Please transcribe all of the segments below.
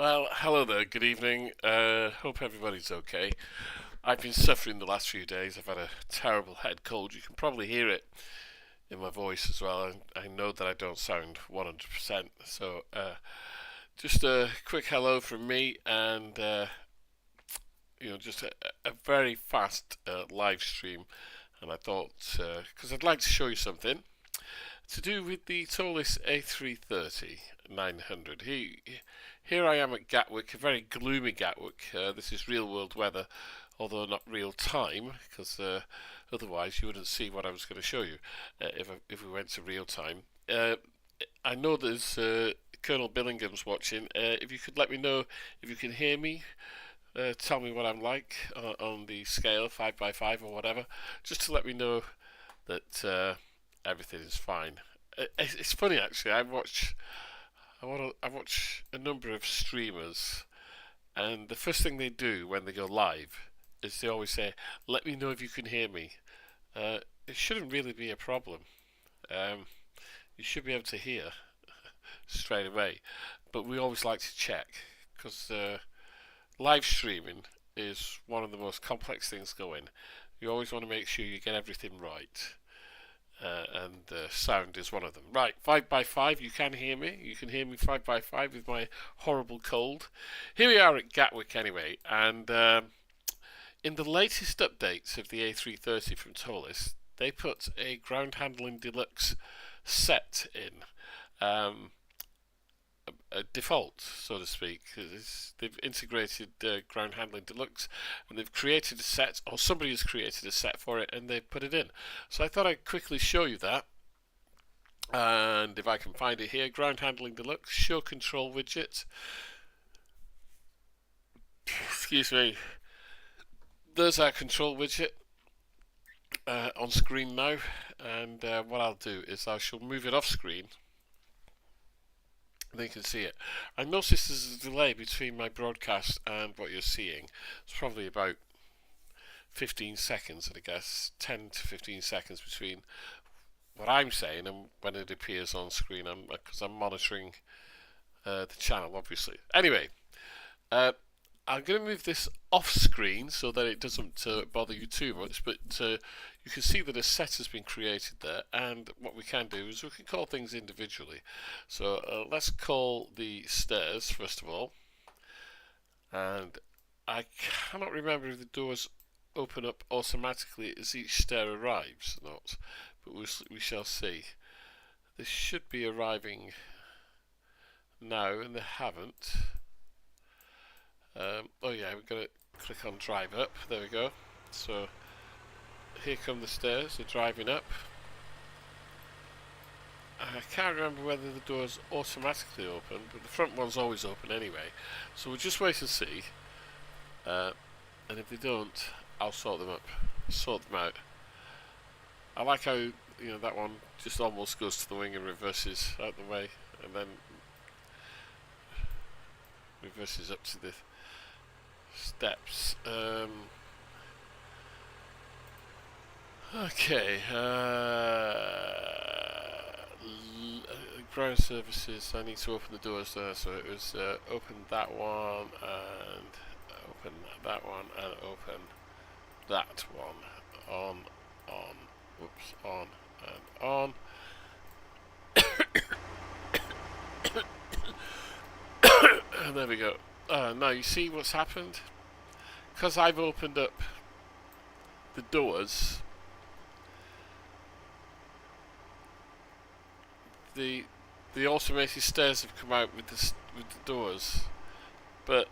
Well, hello there, good evening. Hope everybody's okay. I've been suffering the last few days. I've had a terrible head cold. You can probably hear it in my voice as well. I know that I don't sound 100%. So, just a quick hello from me and, just a very fast live stream. And I thought, because I'd like to show you something to do with the Toliss a330-900. Here I am at Gatwick, a very gloomy Gatwick. This is real world weather, although not real time, because otherwise you wouldn't see what I was going to show you if we went to real time. I know there's Colonel Billingham's watching. If you could let me know if you can hear me, tell me what I'm like on the scale, 5 by 5 or whatever, just to let me know that everything is fine. It's funny actually. I watch a number of streamers, and the first thing they do when they go live is they always say, "Let me know if you can hear me." It shouldn't really be a problem. Um, you should be able to hear straight away, but we always like to check because live streaming is one of the most complex things going. You always want to make sure you get everything right. And sound is one of them. Right, 5 by 5, you can hear me. You can hear me 5 by 5 with my horrible cold. Here we are at Gatwick anyway, and in the latest updates of the A330 from Toliss, they put a ground handling deluxe set in. A default, so to speak. They've integrated ground handling deluxe, and they've created a set, or somebody has created a set for it, and they've put it in. So I thought I'd quickly show you that. And if I can find it here, ground handling deluxe, show control widget. Excuse me. There's our control widget on screen now, and what I'll do is I shall move it off screen. They can see it. I noticed there's a delay between my broadcast and what you're seeing. It's probably about 15 seconds, I guess, 10 to 15 seconds between what I'm saying and when it appears on screen, because I'm monitoring the channel, obviously. Anyway, I'm going to move this off screen so that it doesn't bother you too much, but you can see that a set has been created there, and what we can do is we can call things individually. So let's call the stairs first of all, and I cannot remember if the doors open up automatically as each stair arrives or not, but we shall see. This should be arriving now, and they haven't. Oh yeah, we're going to click on drive up. There we go. So here come the stairs. They're driving up. I can't remember whether the doors automatically open, but the front one's always open anyway. So we'll just wait and see. And if they don't, I'll sort them out. I like how that one just almost goes to the wing and reverses out the way, and then reverses up to the steps. Okay. Ground services. I need to open the doors there. So it was open that one and open that one and open that one. On. Whoops. On and on. And there we go. Now you see what's happened? Because I've opened up the doors, the automated stairs have come out with the doors, but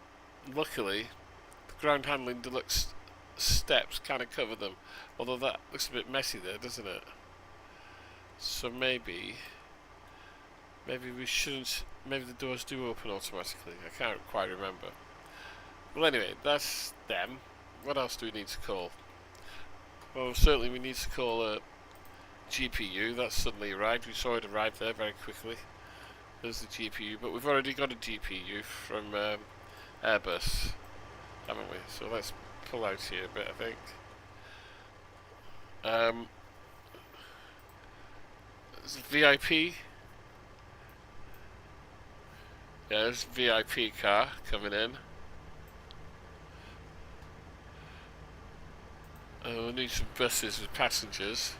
luckily the ground handling deluxe steps kind of cover them, although that looks a bit messy there, doesn't it? So maybe we shouldn't. Maybe the doors do open automatically. I can't quite remember. Well, anyway, that's them. What else do we need to call? Well, certainly we need to call a GPU. That's suddenly arrived. We saw it arrive there very quickly. There's the GPU, but we've already got a GPU from Airbus, haven't we? So let's pull out here a bit, I think. There's VIP. Yeah, there's a VIP car coming in. We need some buses with passengers.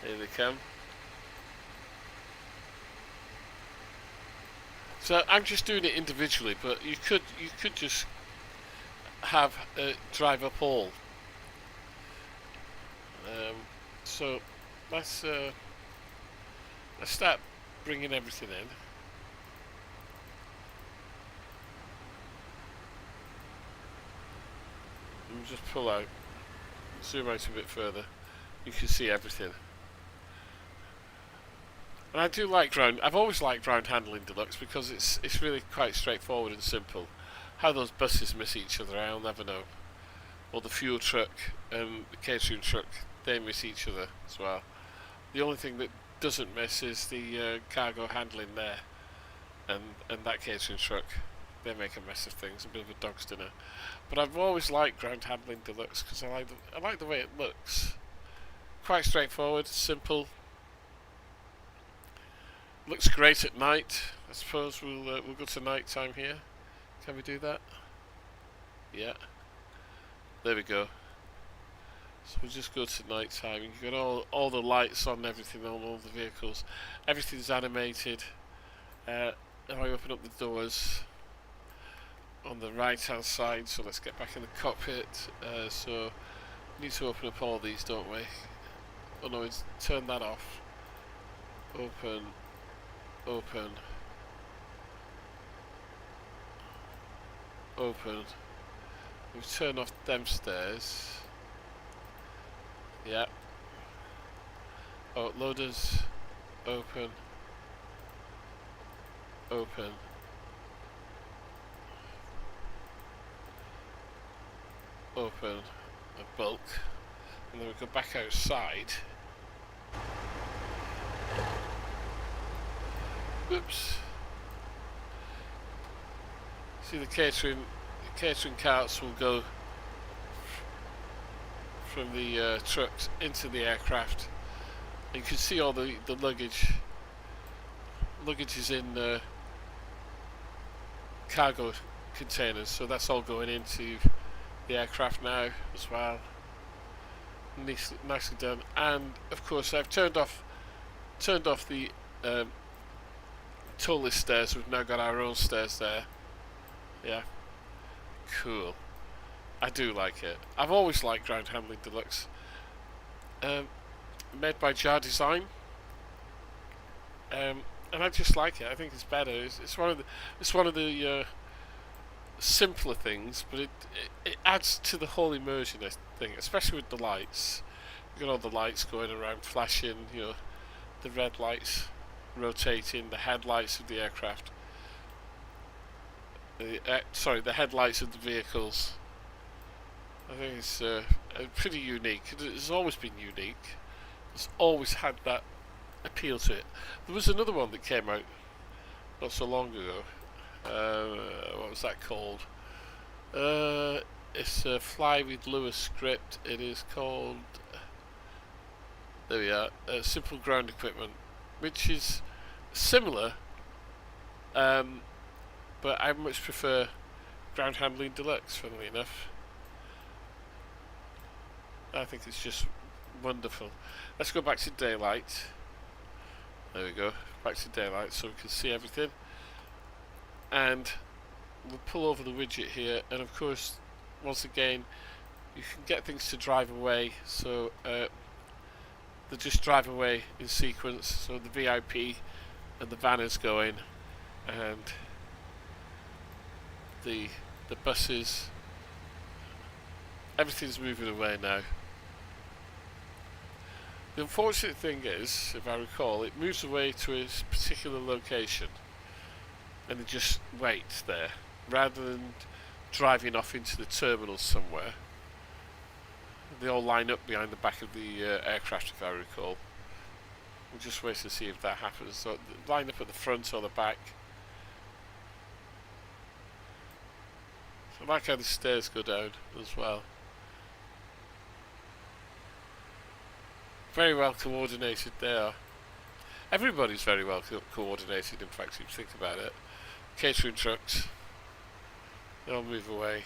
Here they come. So I'm just doing it individually, but you could just have drive up all. So let's start bringing everything in. And just pull out, zoom out a bit further. You can see everything. And I do like ground. I've always liked ground handling deluxe because it's really quite straightforward and simple. How those buses miss each other, I'll never know. Or the fuel truck and the catering truck, they miss each other as well. The only thing that doesn't miss is the cargo handling there, and that catering truck. They make a mess of things, a bit of a dog's dinner. But I've always liked ground handling deluxe because I like the way it looks. Quite straightforward, simple. Looks great at night. I suppose we'll go to night time here. Can we do that? Yeah. There we go. So we'll just go to night time. You've got all the lights on, everything on all the vehicles. Everything's animated. If I open up the doors on the right hand side, so let's get back in the cockpit. So we need to open up all these, don't we? Oh no, it's turn that off. Open. Open. Open. We've turned off them stairs. Yeah. Oh, loaders. Open. Open. Open. A bulk. And then we go back outside. Oops. See the catering carts will go from the trucks into the aircraft. And you can see all the luggage. Luggage is in cargo containers, so that's all going into the aircraft now as well. Nicely done. And of course I've turned off the Toliss stairs. We've now got our own stairs there. Yeah, cool. I do like it. I've always liked ground handling deluxe. Made by Jar Design, and I just like it. I think it's better. It's one of the simpler things, but it adds to the whole immersion thing, especially with the lights. You've got all the lights going around, flashing. You know, the red lights rotating, the headlights of the aircraft. The headlights of the vehicles. I think it's pretty unique. It's always been unique. It's always had that appeal to it. There was another one that came out not so long ago. What was that called? It's a Fly with Lewis script. It is called. There we are. Simple Ground Equipment, which is similar, but I much prefer Ground Handling Deluxe, funnily enough. I think it's just wonderful. Let's go back to daylight. There we go, back to daylight so we can see everything. And we'll pull over the widget here, and of course, once again, you can get things to drive away, so they just drive away in sequence. So the VIP and the van is going, and the buses, everything's moving away now. The unfortunate thing is, if I recall, it moves away to a particular location and it just waits there rather than driving off into the terminal somewhere. They all line up behind the back of the aircraft, if I recall. We'll just wait to see if that happens. So line up at the front or the back. So I like how the stairs go down as well. Very well coordinated there. Everybody's very well coordinated, in fact, if you think about it. Catering trucks, they all move away.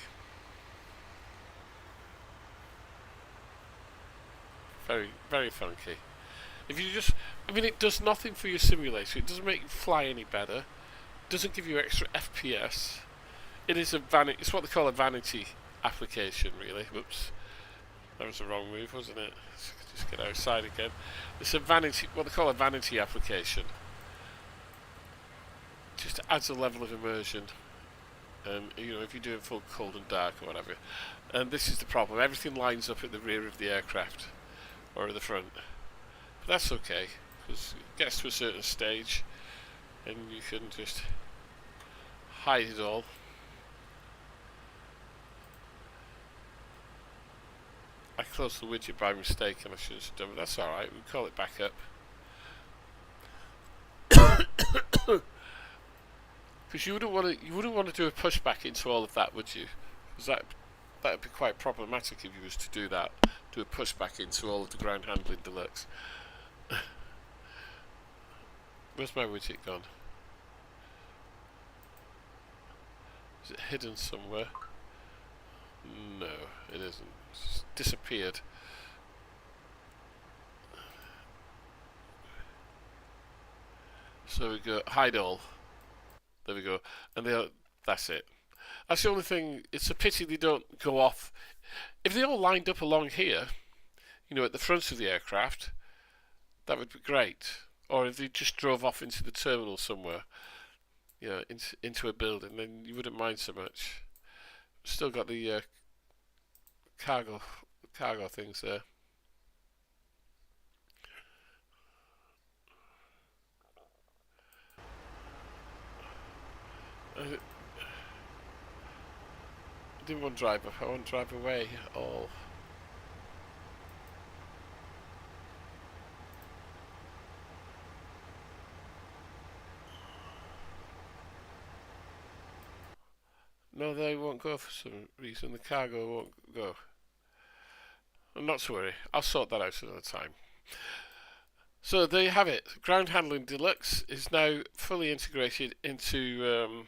Very, very funky. If you just, I mean, it does nothing for your simulator. It doesn't make you fly any better. It doesn't give you extra FPS. It is it's what they call a vanity application, really. Whoops, that was the wrong move, wasn't it? Let's just get outside again. It's a vanity, what they call a vanity application. Just adds a level of immersion. You know, if you're doing full cold and dark or whatever. And this is the problem. Everything lines up at the rear of the aircraft or at the front. But that's okay, because it gets to a certain stage and you can just hide it all. I closed the widget by mistake and I should have done it. That's alright, we'll call it back up. Because you wouldn't want to do a pushback into all of that, would you? Because that would be quite problematic if you was to do that. Do a pushback into all of the ground handling deluxe. Where's my widget gone? Is it hidden somewhere? No, it isn't. It's disappeared. So we go hide all. There we go. And that's it. That's the only thing. It's a pity they don't go off. If they all lined up along here, you know, at the front of the aircraft, that would be great. Or if they just drove off into the terminal somewhere, you know, into a building, then you wouldn't mind so much. Still got the cargo things there. I didn't want to drive up, I want to drive away all. No, they won't go for some reason. The cargo won't go. Not to worry, I'll sort that out another time. So there you have it. Ground Handling Deluxe is now fully integrated into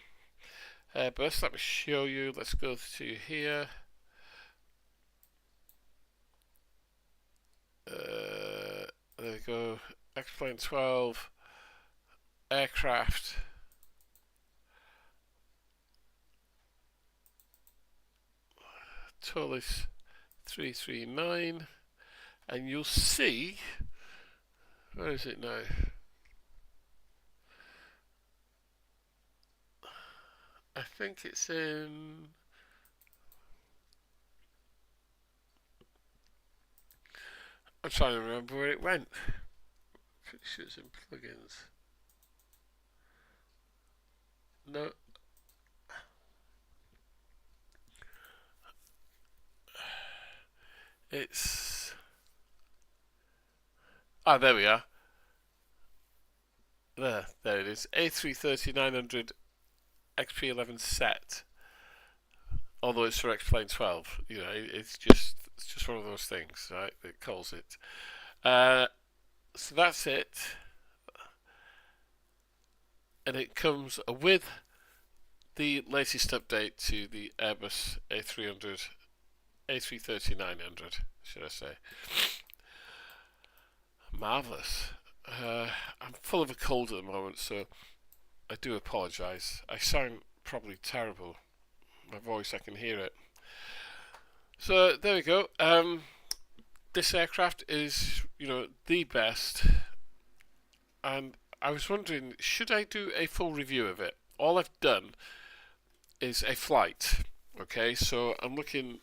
Airbus. Let me show you. Let's go to here. There we go. X-Plane 12 aircraft. Toliss 339, and you'll see, where is it now? I think it's in, I'm trying to remember where it went. Pretty sure it's in plugins. No. It's, there we are. There it is. A330-900 XP11 set. Although it's for X-Plane 12, you know, it's just one of those things, right? It calls it. So that's it, and it comes with the latest update to the Airbus A330-900, should I say. Marvellous. I'm full of a cold at the moment, so I do apologise. I sound probably terrible. My voice, I can hear it. So there we go. This aircraft is, you know, the best, and I was wondering, should I do a full review of it? All I've done is a flight. Okay, so I'm looking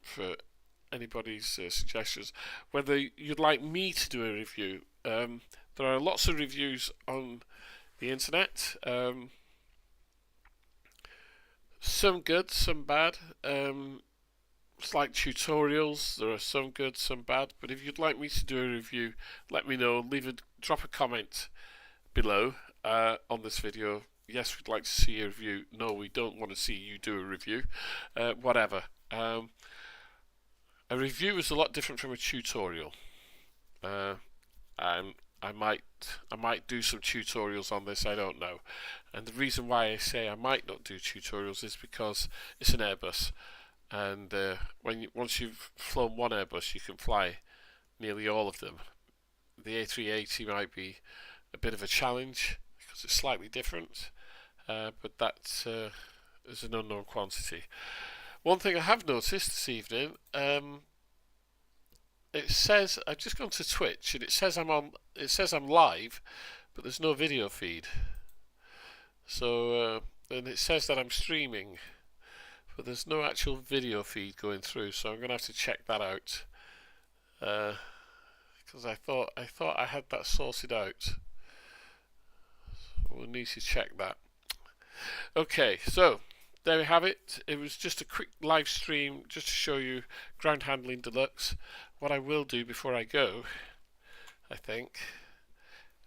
for anybody's suggestions, whether you'd like me to do a review. There are lots of reviews on the internet, some good, some bad. It's like tutorials, there are some good, some bad, but if you'd like me to do a review, let me know. Drop a comment below on this video. Yes, we'd like to see a review. No, we don't want to see you do a review. Whatever. A review is a lot different from a tutorial. and I might do some tutorials on this. I don't know, and the reason why I say I might not do tutorials is because it's an Airbus, and once you've flown one Airbus, you can fly nearly all of them. The A380 might be a bit of a challenge because it's slightly different, but that is an unknown quantity. One thing I have noticed this evening, it says I've just gone to Twitch and it says I'm live, but there's no video feed. So and it says that I'm streaming, but there's no actual video feed going through. So I'm gonna have to check that out, because I thought I had that sorted out. We'll need to check that. Okay, so there we have it. It was just a quick live stream just to show you Ground Handling Deluxe. What I will do before I go, I think,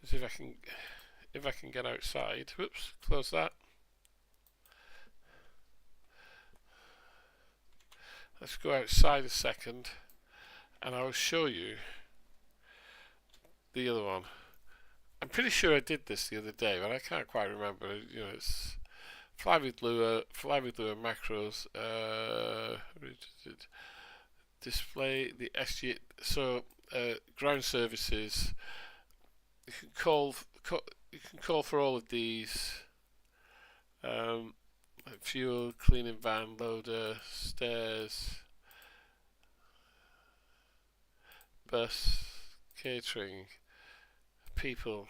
is if I can get outside. Whoops, close that. Let's go outside a second, and I will show you the other one. I'm pretty sure I did this the other day, but I can't quite remember. You know, it's fly with lure macros. Display the SG. So ground services. You can call for all of these. Fuel, cleaning van, loader, stairs, bus, catering, people.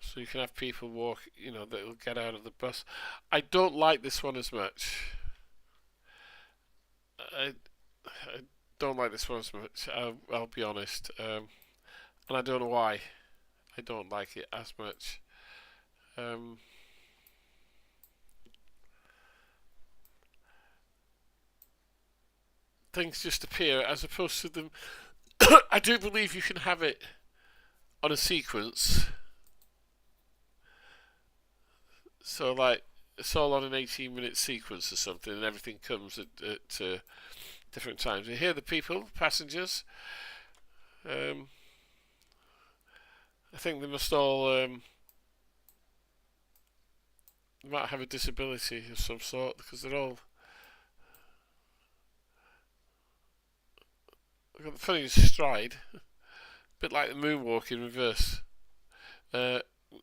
So you can have people walk, you know, that'll get out of the bus. I don't like this one as much. I don't like this one as much. I'll be honest, and I don't know why. I don't like it as much. Things just appear as opposed to them. I do believe you can have it on a sequence. So like it's all on an 18-minute sequence or something, and everything comes at different times. You hear the people, passengers. I think they must all they might have a disability of some sort because they've got the funniest stride, a bit like the moonwalk in reverse.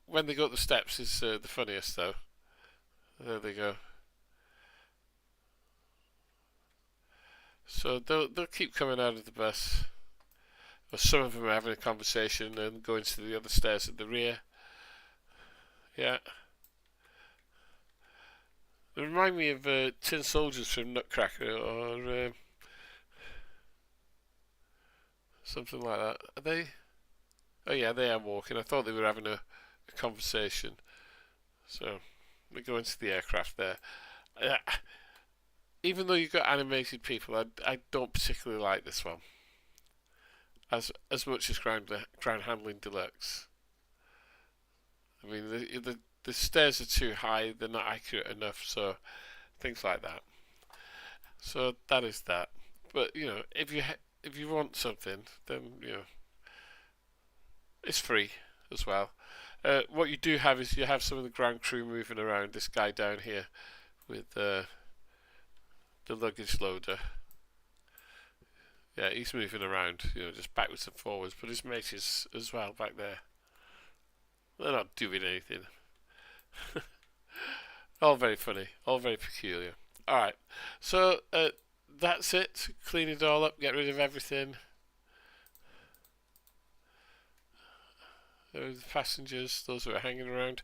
When they go up the steps is the funniest though. There they go. So they'll keep coming out of the bus. Or some of them are having a conversation and going to the other stairs at the rear. Yeah. They remind me of tin soldiers from Nutcracker or something like that. Are they? Oh yeah, they are walking. I thought they were having a conversation. So we go into the aircraft there. Even though you've got animated people, I don't particularly like this one as much as Ground Handling Deluxe. I mean, the stairs are too high; they're not accurate enough. So things like that. So that is that. But you know, if you want something, then you know it's free as well. What you do have is you have some of the ground crew moving around. This guy down here with the luggage loader. Yeah, he's moving around, you know, just backwards and forwards. But his mate is as well back there. They're not doing anything. All very funny, all very peculiar. Alright, so that's it. Clean it all up, get rid of everything. There are the passengers, those who are hanging around.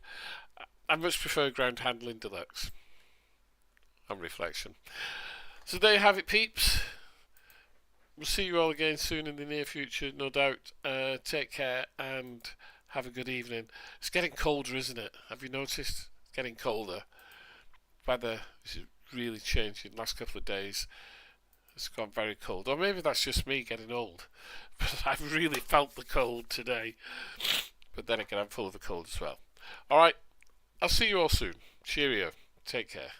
I much prefer Ground Handling Deluxe on reflection. So there you have it, peeps. We'll see you all again soon in the near future, no doubt. Take care and have a good evening. It's getting colder, isn't it? Have you noticed? It's getting colder. Weather is really changing. Last couple of days, it's gone very cold. Or maybe that's just me getting old. But I've really felt the cold today. But then again, I'm full of the cold as well. Alright, I'll see you all soon. Cheerio. Take care.